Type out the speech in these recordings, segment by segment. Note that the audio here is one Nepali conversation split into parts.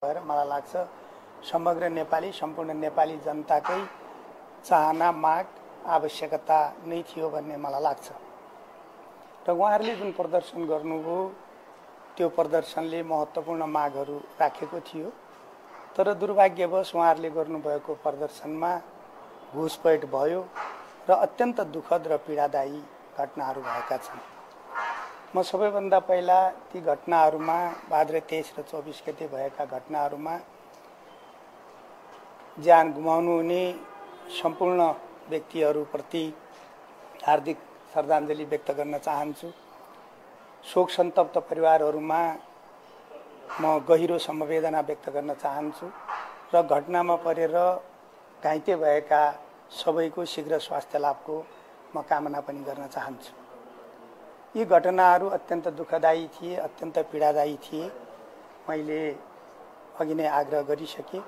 भएर मलाई लाग्छ समग्र नेपाली सम्पूर्ण नेपाली जनताकै चाहना माग आवश्यकता नै थियो भन्ने मलाई लाग्छ र उहाँहरूले जुन प्रदर्शन गर्नुभयो त्यो प्रदर्शनले महत्त्वपूर्ण मागहरू राखेको थियो तर दुर्भाग्यवश उहाँहरूले गर्नुभएको प्रदर्शनमा घुसपैठ भयो र अत्यन्त दुःखद र पीडादायी घटनाहरू भएका छन्। म सबैभन्दा पहिला ती घटनाहरूमा भाद्र 23 र 24 गते भएका घटनाहरूमा ज्यान गुमाउनुहुने सम्पूर्ण व्यक्तिहरूप्रति हार्दिक श्रद्धाञ्जली व्यक्त गर्न चाहन्छु। शोक सन्तप्त परिवारहरूमा म गहिरो समवेदना व्यक्त गर्न चाहन्छु र घटनामा परेर घाइते भएका सबैको शीघ्र स्वास्थ्य लाभको म कामना पनि गर्न चाहन्छु। यी घटनाहरू अत्यन्त दुःखदायी थिए, अत्यन्त पीडादायी थिए। मैले अघि नै आग्रह गरिसकेँ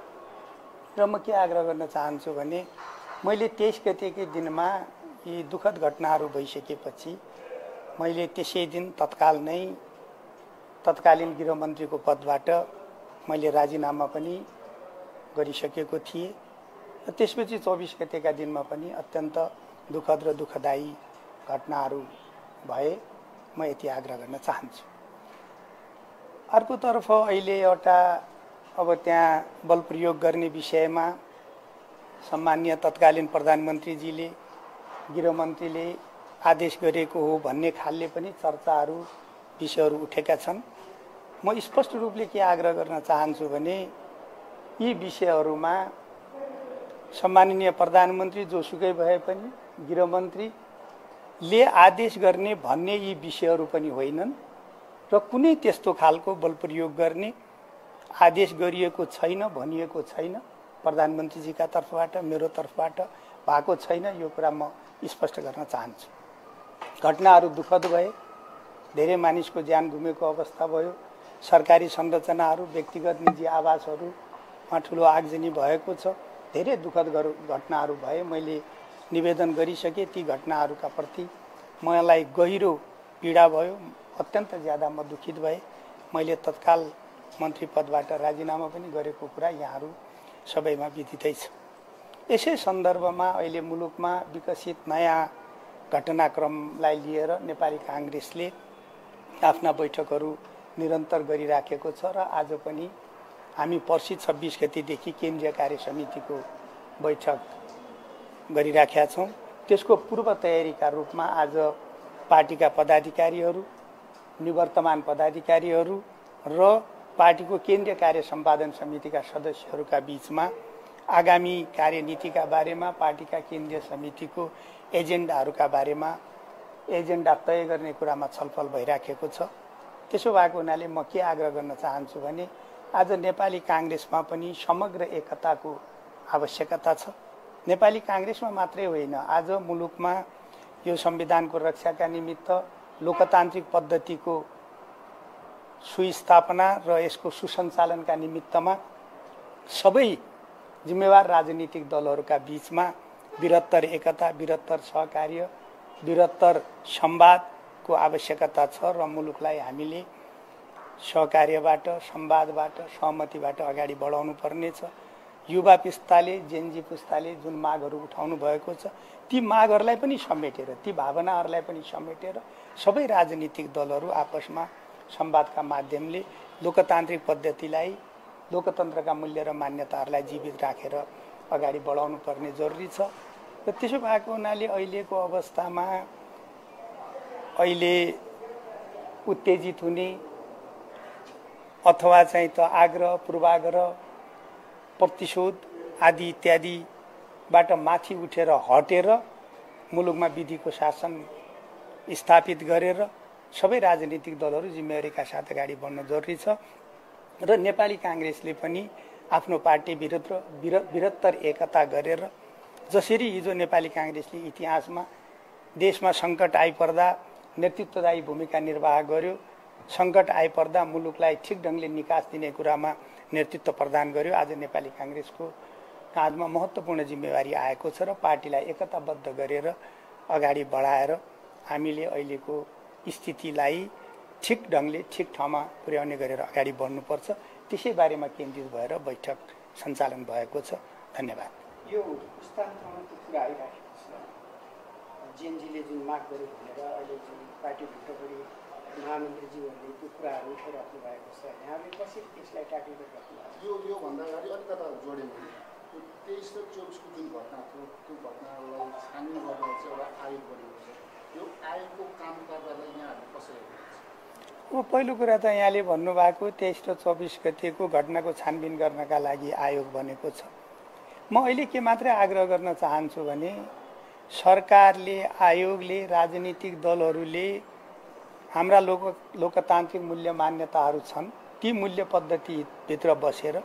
र म के आग्रह गर्न चाहन्छु भने मैले 23 गतेकै दिनमा यी दुःखद घटनाहरू भइसकेपछि मैले त्यसै दिन तत्कालीन गृहमन्त्रीको पदबाट मैले राजीनामा पनि गरिसकेको थिएँ र त्यसपछि 24 गतेका दिनमा पनि अत्यन्त दुःखद र दुःखदायी घटनाहरू भए। म यति आग्रह गर्न चाहन्छु। अर्कोतर्फ अहिले एउटा अब त्यहाँ बल प्रयोग गर्ने विषयमा सम्माननीय तत्कालीन प्रधानमन्त्रीजीले गृहमन्त्रीले आदेश गरेको हो भन्ने खालले पनि चर्चाहरू विषयहरू उठेका छन्। म स्पष्ट रूपले के आग्रह गर्न चाहन्छु भने यी विषयहरूमा सम्माननीय प्रधानमन्त्री जोसुकै भए पनि गृहमन्त्रीले आदेश गर्ने भन्ने यी विषयहरू पनि होइनन् र कुनै त्यस्तो खालको बल प्रयोग गर्ने आदेश गरिएको छैन, भनिएको छैन। प्रधानमन्त्रीजीका तर्फबाट मेरो तर्फबाट भएको छैन। यो कुरा म स्पष्ट गर्न चाहन्छु। घटनाहरू दुःखद भए, धेरै मानिसको ज्यान गुमेको अवस्था भयो। सरकारी संरचनाहरू, व्यक्तिगत निजी आवासहरूमा ठुलो आगजनी भएको छ। धेरै दुःखद घटनाहरू भए। मैले निवेदन गरिसकेँ। ती घटनाहरूका प्रति मलाई गहिरो पीडा भयो, अत्यन्त ज्यादा म दुखित भएँ। मैले तत्काल मन्त्री पदबाट राजीनामा पनि गरेको कुरा यहाँहरू सबैमा विदितै छ। यसै सन्दर्भमा अहिले मुलुकमा विकसित नयाँ घटनाक्रमलाई लिएर नेपाली काङ्ग्रेसले आफ्ना बैठकहरू निरन्तर गरिराखेको छ र आज पनि हामी पर्सि 26 गतेदेखि केन्द्रीय कार्य समितिको बैठक गरिराखेका छौँ। त्यसको पूर्व तयारीका रूपमा आज पार्टीका पदाधिकारीहरू, निवर्तमान पदाधिकारीहरू र पार्टीको केन्द्रीय कार्य सम्पादन समितिका सदस्यहरूका बीचमा आगामी कार्यनीतिका बारेमा, पार्टीका केन्द्रीय समितिको एजेन्डाहरूका बारेमा एजेन्डा तय गर्ने कुरामा छलफल भइराखेको छ। त्यसो भएको हुनाले म के आग्रह गर्न चाहन्छु भने आज नेपाली काङ्ग्रेसमा पनि समग्र एकताको आवश्यकता छ। नेपाली काङ्ग्रेसमा मात्रै होइन, आज मुलुकमा यो संविधानको रक्षाका निमित्त लोकतान्त्रिक पद्धतिको सुस्थापना र यसको सुसञ्चालनका निमित्तमा सबै जिम्मेवार राजनीतिक दलहरूका बीचमा बृहत्तर एकता, बृहत्तर सहकार्य, बृहत्तर संवादको आवश्यकता छ र मुलुकलाई हामीले सहकार्यबाट, संवादबाट, सहमतिबाट अगाडि बढाउनु पर्नेछ। युवा पुस्ताले, जेनजी पुस्ताले जुन मागहरू उठाउनु भएको छ ती मागहरूलाई पनि समेटेर, ती भावनाहरूलाई पनि समेटेर सबै राजनीतिक दलहरू आपसमा संवादका माध्यमले लोकतान्त्रिक पद्धतिलाई, लोकतन्त्रका मूल्य र मान्यताहरूलाई जीवित राखेर अगाडि बढाउनु पर्ने जरुरी छ। र त्यसो भएको हुनाले अहिलेको अवस्थामा अहिले उत्तेजित हुने अथवा चाहिँ त आग्रह, पूर्वाग्रह, प्रतिशोध आदि इत्यादिबाट माथि उठेर हटेर मुलुकमा विधिको शासन स्थापित गरेर सबै राजनीतिक दलहरू जिम्मेवारीका साथ अगाडि बढ्न जरुरी छ र नेपाली काङ्ग्रेसले पनि आफ्नो पार्टी बृहत्तर एकता गरेर जसरी हिजो नेपाली काङ्ग्रेसले इतिहासमा देशमा सङ्कट आइपर्दा नेतृत्वदायी भूमिका निर्वाह गर्यो, सङ्कट आइपर्दा मुलुकलाई ठिक ढङ्गले निकास दिने कुरामा नेतृत्व प्रदान गर्यो। आज नेपाली काङ्ग्रेसको काँधमा महत्त्वपूर्ण जिम्मेवारी आएको छ र पार्टीलाई एकताबद्ध गरेर अगाडि बढाएर हामीले अहिलेको स्थितिलाई ठिक ढङ्गले ठिक ठाउँमा पुर्याउने गरेर अगाडि बढ्नुपर्छ। त्यसै बारेमा केन्द्रित भएर बैठक सञ्चालन भएको छ। धन्यवाद। यो पुस्तान्तरणको कुरा आइराखेको छ। जेएनजीले जुन माग गर्यो भनेर अहिले जुन पार्टीभित्रपट्टि महामन्त्रीज्यूहरूले त्यो कुराहरू उठाइराख्नु भएको छ, यहाँले कसरी त्यसलाई ट्याकल गरिराख्नु भएको छ? यो भन्दा अगाडि अलिकता जोडेँ भने 23 र 24 को जुन घटना थियो त्यो घटनालाई छानबिन गरेर चाहिँ एउटा आयोग बनेको छ। यो आयोगको काम गर्दा यहाँहरू कसरी हेर्नुहुन्छ? पहिलो कुरा त यहाँले भन्नुभएको 23 र 24 गतेको घटनाको छानबिन गर्नका लागि आयोग बनेको छ। म अहिले के मात्रै आग्रह गर्न चाहन्छु भने सरकारले, आयोगले, राजनीतिक दलहरूले हाम्रा लोकतान्त्रिक मूल्य मान्यताहरू छन्, ती मूल्य पद्धतिभित्र बसेर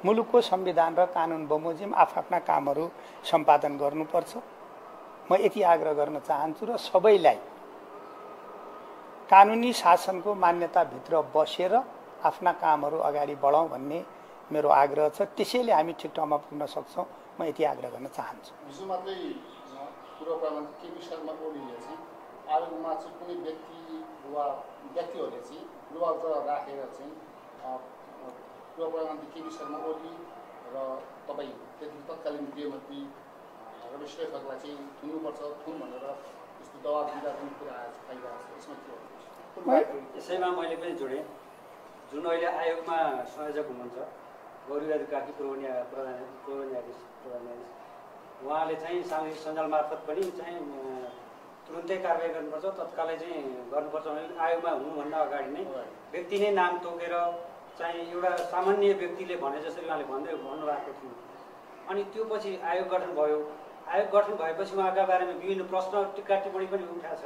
मुलुकको संविधान र कानुन बमोजिम आफ्ना कामहरू सम्पादन गर्नुपर्छ। म यति आग्रह गर्न चाहन्छु र सबैलाई कानुनी शासनको मान्यताभित्र बसेर आफ्ना कामहरू अगाडि बढाउँ भन्ने मेरो आग्रह छ। त्यसैले हामी ठिक ठाउँमा पुग्न सक्छौँ। म यति आग्रह गर्न चाहन्छु। हिजो मात्रै पूर्व प्रधानमन्त्री केपी शर्मा ओलीले चाहिँ आयोगमा चाहिँ कुनै व्यक्ति वा व्यक्तिहरूले चाहिँ विवाद राखेर चाहिँ पूर्व प्रधानमन्त्री केपी शर्मा ओली र तपाईँ त्यति तत्कालीन गृहमन्त्री रमेश लेखकलाई चाहिँ थुन्नुपर्छ भनेर यस्तो दबाब दिँदा जुन कुरा आइरहेको छ, यसमा के हो? यसैमा मैले पनि जोडेँ। जुन अहिले आयोगमा संयोजक हुनुहुन्छ गौरीबहादुर कार्की पूर्व न्यायाधीश उहाँले चाहिँ सामाजिक सञ्जाल मार्फत पनि चाहिँ तुरुन्तै कारवाही गर्नुपर्छ, तत्कालै चाहिँ गर्नुपर्छ भने आयोगमा हुनुभन्दा अगाडि नै व्यक्ति नै नाम तोकेर चाहिँ एउटा सामान्य व्यक्तिले भने जसरी उहाँले भन्नुभएको थियो। अनि त्यो पछि आयोग गठन भयो। आयोग गठन भएपछि उहाँका बारेमा विभिन्न प्रश्न टिक्का टिप्पणी पनि उठाएको छ।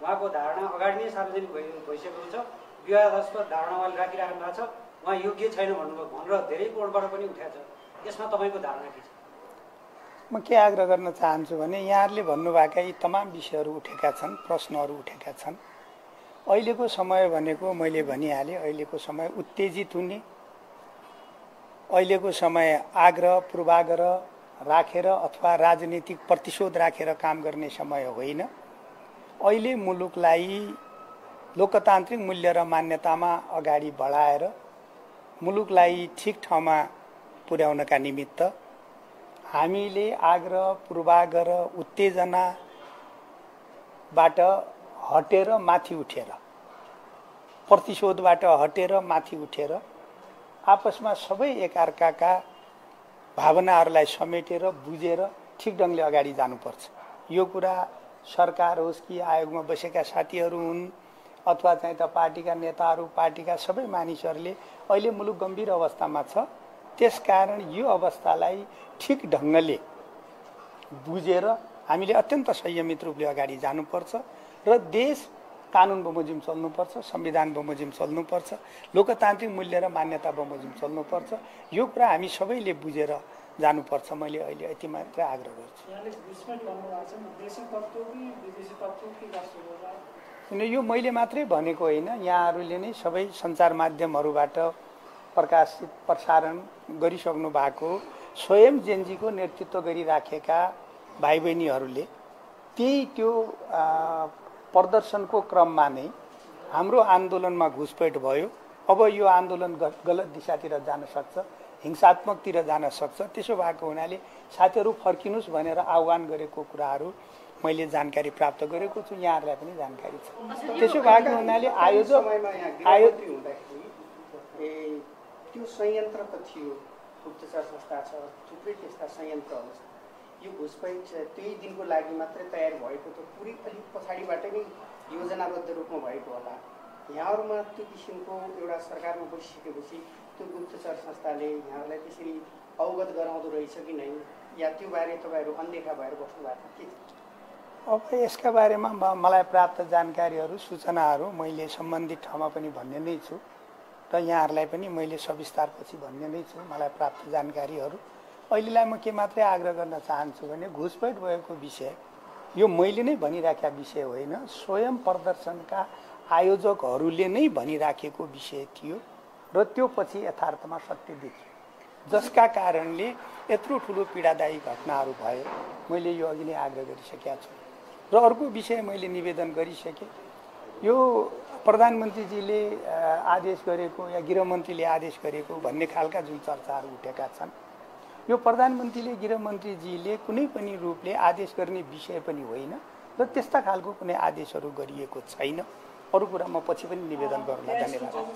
उहाँको धारणा अगाडि नै सार्वजनिक भइसकेको छ। विवादास्पद धारणा उहाँले राखिराख्नु भएको छ। उहाँ योग्य छैन भन्नुभयो भनेर धेरै कोणबाट पनि उठाएको छ। यसमा तपाईँको धारणा के छ? म के आग्रह गर्न चाहन्छु भने यहाँहरूले भन्नुभएका यी तमाम विषयहरू उठेका छन्, प्रश्नहरू उठेका छन्। अहिलेको समय भनेको मैले भनिहालेँ, अहिलेको समय उत्तेजित हुने, अहिलेको समय आग्रह पूर्वाग्रह राखेर अथवा राजनीतिक प्रतिशोध राखेर काम गर्ने समय होइन। अहिले मुलुकलाई लोकतान्त्रिक मूल्य र मान्यतामा अगाडि बढाएर मुलुकलाई ठिक ठाउँमा पुर्याउनका निमित्त हामीले आग्रह पूर्वाग्रह उत्तेजनाबाट हटेर माथि उठेर, प्रतिशोधबाट हटेर माथि उठेर आपसमा सबै एकअर्काका भावनाहरूलाई समेटेर बुझेर ठिक ढङ्गले अगाडि जानुपर्छ। यो कुरा सरकार होस् कि आयोगमा बसेका साथीहरू हुन् अथवा चाहिँ त पार्टीका नेताहरू, पार्टीका सबै मानिसहरूले अहिले मुलुक गम्भीर अवस्थामा छ। त्यसकारण यो अवस्थालाई ठिक ढङ्गले बुझेर हामीले अत्यन्त संयमित रूपले अगाडि जानुपर्छ र देश कानुन बमोजिम चल्नुपर्छ, संविधान बमोजिम चल्नुपर्छ, लोकतान्त्रिक मूल्य र मान्यता बमोजिम चल्नुपर्छ। यो कुरा हामी सबैले बुझेर जानुपर्छ। मैले अहिले यति मात्र आग्रह गर्छु। यो मैले मात्रै भनेको होइन, यहाँहरूले नै सबै सञ्चार माध्यमहरूबाट प्रसारण गरिसक्नु भएको स्वयं जेएनजीको नेतृत्व गरिराखेका भाइ बहिनीहरूले त्यही त्यो प्रदर्शनको क्रममा नै हाम्रो आन्दोलनमा घुसपैठ भयो। अब यो आन्दोलन गलत दिशातिर जान सक्छ, हिंसात्मकतिर जान सक्छ। त्यसो भएको हुनाले साथीहरू फर्किनुहोस् भनेर आह्वान गरेको कुराहरू मैले जानकारी प्राप्त गरेको छु, यहाँहरूलाई पनि जानकारी छ। त्यसो भएको हुनाले त्यो संयन्त्र त थियो, गुप्तचर संस्था छ, थुप्रै त्यस्ता संयन्त्रहरू छ। यो घुसपैठ त्यही दिनको लागि मात्रै तयार भएको त पुरै अलिक पछाडिबाट नै योजनाबद्ध रूपमा भएको होला। यहाँहरूमा त्यो किसिमको एउटा सरकारमा बसिसकेपछि त्यो गुप्तचर संस्थाले यहाँहरूलाई त्यसरी अवगत गराउँदो रहेछ कि नै, या त्यो बारे तपाईँहरू अनदेखा भएर बस्नु भएको के छ? अब यसका बारेमा मलाई प्राप्त जानकारीहरू, सूचनाहरू मैले सम्बन्धित ठाउँमा पनि भन्ने नै छु र यहाँहरूलाई पनि मैले सविस्तारपछि भन्ने नै छु मलाई प्राप्त जानकारीहरू। अहिलेलाई म के मात्रै आग्रह गर्न चाहन्छु भने घुसपैठ भएको विषय यो मैले नै भनिराखेका विषय होइन, स्वयं प्रदर्शनका आयोजकहरूले नै भनिराखेको विषय थियो र त्यो पछि यथार्थमा सत्य देखियो, जसका कारणले यत्रो ठुलो पीडादायी घटनाहरू भयो। मैले यो अघि नै आग्रह गरिसकेका छु र अर्को विषय मैले निवेदन गरिसकेँ। यो प्रधानमन्त्रीजीले आदेश गरेको या गृहमन्त्रीले आदेश गरेको भन्ने खालका जुन चर्चाहरू उठेका छन्, यो प्रधानमन्त्रीले गृहमन्त्रीजीले कुनै पनि रूपले आदेश गर्ने विषय पनि होइन र त्यस्ता खालको कुनै आदेशहरू गरिएको छैन। अरू कुरा म पछि पनि निवेदन गर्ला। धन्यवाद।